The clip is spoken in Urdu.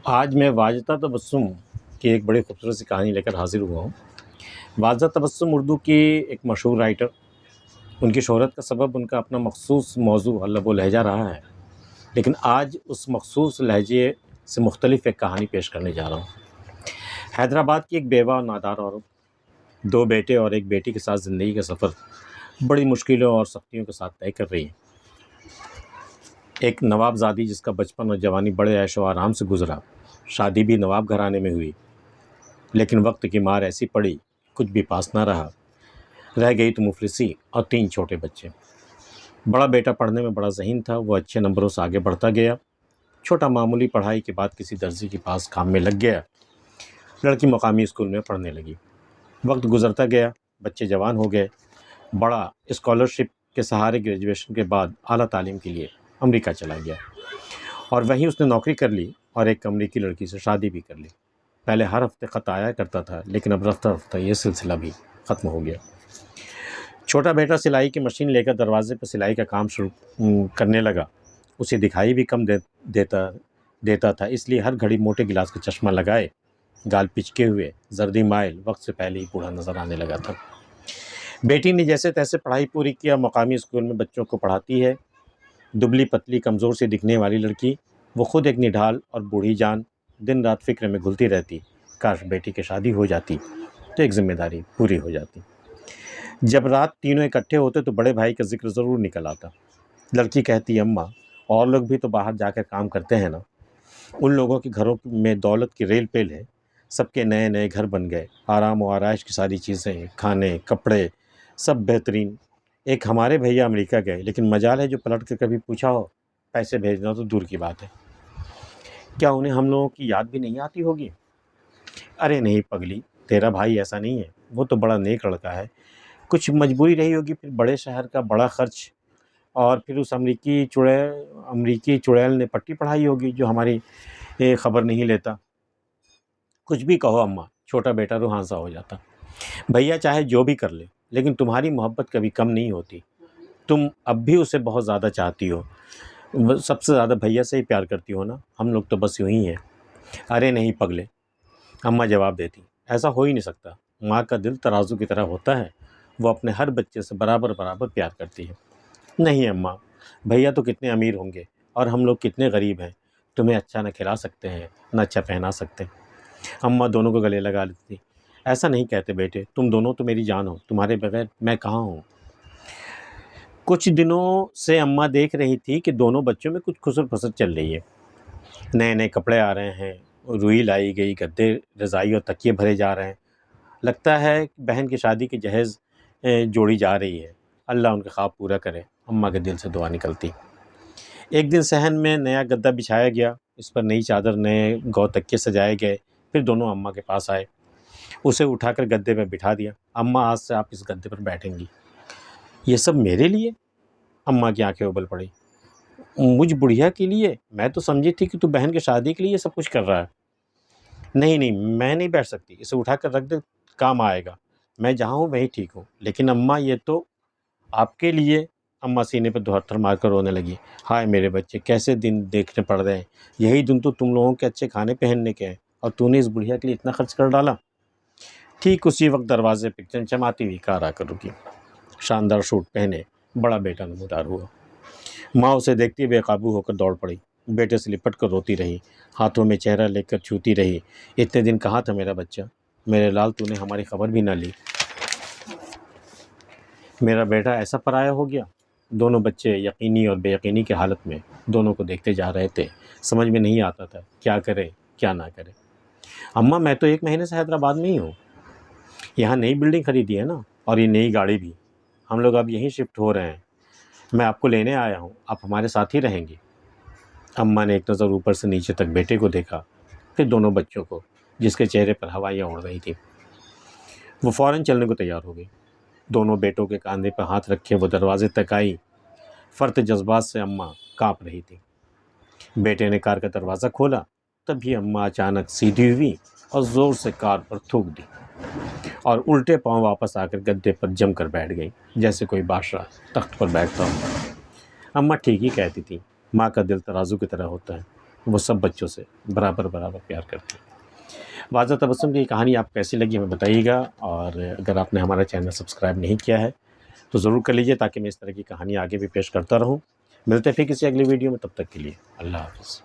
آج میں واجدہ تبسم کی ایک بڑی خوبصورت سی کہانی لے کر حاضر ہوا ہوں۔ واجدہ تبسم اردو کی ایک مشہور رائٹر، ان کی شہرت کا سبب ان کا اپنا مخصوص موضوع اور لب و لہجہ رہا ہے، لیکن آج اس مخصوص لہجے سے مختلف ایک کہانی پیش کرنے جا رہا ہوں۔ حیدرآباد کی ایک بیوہ اور نادار عورت 2 بیٹے اور 1 بیٹی کے ساتھ زندگی کا سفر بڑی مشکلوں اور سختیوں کے ساتھ طے کر رہی ہے۔ ایک نواب زادی جس کا بچپن اور جوانی بڑے عیش و آرام سے گزرا، شادی بھی نواب گھرانے میں ہوئی، لیکن وقت کی مار ایسی پڑی کچھ بھی پاس نہ رہا، رہ گئی تو مفلسی اور 3 چھوٹے بچے۔ بڑا بیٹا پڑھنے میں بڑا ذہین تھا، وہ اچھے نمبروں سے آگے بڑھتا گیا۔ چھوٹا معمولی پڑھائی کے بعد کسی درزی کے پاس کام میں لگ گیا، لڑکی مقامی اسکول میں پڑھنے لگی۔ وقت گزرتا گیا، بچے جوان ہو گئے۔ بڑا اسکالرشپ کے سہارے گریجویشن کے بعد اعلیٰ تعلیم کے لیے امریکہ چلا گیا، اور وہیں اس نے نوکری کر لی اور ایک امریکی لڑکی سے شادی بھی کر لی۔ پہلے ہر ہفتے خط آیا کرتا تھا، لیکن اب رفتہ رفتہ یہ سلسلہ بھی ختم ہو گیا۔ چھوٹا بیٹا سلائی کی مشین لے کر دروازے پر سلائی کا کام شروع کرنے لگا۔ اسے دکھائی بھی کم دیتا تھا، اس لیے ہر گھڑی موٹے گلاس کا چشمہ لگائے، گال پچکے ہوئے، زردی مائل، وقت سے پہلے ہی بوڑھا نظر آنے لگا تھا۔ بیٹی نے جیسے تیسے پڑھائی پوری کیا، مقامی اسکول میں بچوں کو پڑھاتی ہے۔ دبلی پتلی کمزور سی دکھنے والی لڑکی، وہ خود ایک نڈھال اور بوڑھی جان، دن رات فکر میں گھلتی رہتی، کاش بیٹی کی شادی ہو جاتی تو ایک ذمہ داری پوری ہو جاتی۔ جب رات تینوں اکٹھے ہوتے تو بڑے بھائی کا ذکر ضرور نکل آتا۔ لڑکی کہتی، اماں اور لوگ بھی تو باہر جا کر کام کرتے ہیں نا، ان لوگوں کے گھروں میں دولت کی ریل پیل ہے، سب کے نئے نئے گھر بن گئے، آرام و آرائش کی ساری چیزیں، کھانے کپڑے سب بہترین۔ ایک ہمارے بھیا امریکہ گئے، لیکن مجال ہے جو پلٹ کر کبھی پوچھا ہو، پیسے بھیجنا تو دور کی بات ہے۔ کیا انہیں ہم لوگوں کی یاد بھی نہیں آتی ہوگی؟ ارے نہیں پگلی، تیرا بھائی ایسا نہیں ہے، وہ تو بڑا نیک لڑکا ہے، کچھ مجبوری رہی ہوگی، پھر بڑے شہر کا بڑا خرچ، اور پھر اس امریکی چڑیل نے پٹی پڑھائی ہوگی جو ہماری خبر نہیں لیتا۔ کچھ بھی کہو اماں، چھوٹا بیٹا روحاں ہو جاتا۔ بھیا چاہے جو بھی کر لے، لیکن تمہاری محبت کبھی کم نہیں ہوتی، تم اب بھی اسے بہت زیادہ چاہتی ہو، سب سے زیادہ بھیا سے ہی پیار کرتی ہو نا، ہم لوگ تو بس یوں ہی ہیں۔ ارے نہیں پگلے، اماں جواب دیتی، ایسا ہو ہی نہیں سکتا، ماں کا دل ترازو کی طرح ہوتا ہے، وہ اپنے ہر بچے سے برابر پیار کرتی ہے۔ نہیں اماں، بھیا تو کتنے امیر ہوں گے اور ہم لوگ کتنے غریب ہیں، تمہیں اچھا نہ کھلا سکتے ہیں، نہ اچھا پہنا سکتے۔ اماں دونوں کو گلے لگا لیتی، ایسا نہیں کہتے بیٹے، تم دونوں تو میری جان ہو، تمہارے بغیر میں کہاں ہوں۔ کچھ دنوں سے اماں دیکھ رہی تھی کہ دونوں بچوں میں کچھ خسر پھسر چل رہی ہے۔ نئے نئے کپڑے آ رہے ہیں، روئی لائی گئی، گدے رضائی اور تکیے بھرے جا رہے ہیں، لگتا ہے کہ بہن کی شادی کی جہیز جوڑی جا رہی ہے، اللہ ان کے خواب پورا کرے، اماں کے دل سے دعا نکلتی۔ ایک دن صحن میں نیا گدا بچھایا گیا، اس پر نئی چادر، نئے گو تکیے سجائے گئے، پھر دونوں اماں کے پاس آئے، اسے اٹھا کر گدے پہ بٹھا دیا۔ اماں آج سے آپ اس گدے پر بیٹھیں گی۔ یہ سب میرے لیے؟ اماں کی آنکھیں ابل پڑی، مجھ بڑھیا کے لیے؟ میں تو سمجھی تھی کہ تو بہن کی شادی کے لیے یہ سب کچھ کر رہا ہے۔ نہیں، میں نہیں بیٹھ سکتی، اسے اٹھا کر رکھ دے، کام آئے گا، میں جہاں ہوں وہیں ٹھیک ہوں۔ لیکن اماں یہ تو آپ کے لیے۔ اماں سینے پہ دھوتر مار کر رونے لگی، ہائے میرے بچے، کیسے دن دیکھنے پڑ رہے ہیں، یہی دن تو تم لوگوں کے اچھے کھانے پہننے کے ہیں، اور تو نے اس بڑھیا کے لیے اتنا خرچ کر ڈالا۔ ٹھیک اسی وقت دروازے پہ چمچماتی ہوئی کار آ کر رکی۔ شاندار سوٹ پہنے بڑا بیٹا نمودار ہوا۔ ماں اسے دیکھتی بے قابو ہو کر دوڑ پڑی، بیٹے سے لپٹ کر روتی رہی، ہاتھوں میں چہرہ لے کر چھوتی رہی، اتنے دن کہاں تھا میرا بچہ، میرے لال، تو نے ہماری خبر بھی نہ لی، میرا بیٹا ایسا پرایا ہو گیا۔ دونوں بچے یقینی اور بے یقینی کی حالت میں دونوں کو دیکھتے جا رہے تھے، سمجھ میں نہیں آتا تھا کیا کرے کیا نہ کرے۔ اماں میں تو 1 مہینے سے حیدرآباد میں ہی ہوں، یہاں نئی بلڈنگ خریدی ہے نا، اور یہ نئی گاڑی بھی، ہم لوگ اب یہیں شفٹ ہو رہے ہیں، میں آپ کو لینے آیا ہوں، آپ ہمارے ساتھ ہی رہیں گی۔ اماں نے ایک نظر اوپر سے نیچے تک بیٹے کو دیکھا، پھر دونوں بچوں کو، جس کے چہرے پر ہوائیاں اڑ رہی تھیں۔ وہ فوراً چلنے کو تیار ہو گئی۔ دونوں بیٹوں کے کاندھے پر ہاتھ رکھے وہ دروازے تک آئی، فرط جذبات سے اماں کانپ رہی تھی۔ بیٹے نے کار کا دروازہ کھولا، تبھی اماں اچانک سیدھی ہوئی اور زور سے کار پر تھوک دی، اور الٹے پاؤں واپس آ کر گدے پر جم کر بیٹھ گئی، جیسے کوئی بادشاہ تخت پر بیٹھتا ہو۔ اماں ٹھیک ہی کہتی تھی، ماں کا دل ترازو کی طرح ہوتا ہے، وہ سب بچوں سے برابر پیار کرتے ہیں۔ واضح تبسم کی یہ کہانی آپ کیسی لگی ہمیں بتائیے گا، اور اگر آپ نے ہمارا چینل سبسکرائب نہیں کیا ہے تو ضرور کر لیجیے، تاکہ میں اس طرح کی کہانی آگے بھی پیش کرتا رہوں۔ ملتے ہیں پھر کسی اگلی ویڈیو میں، تب تک کے لیے اللہ حافظ۔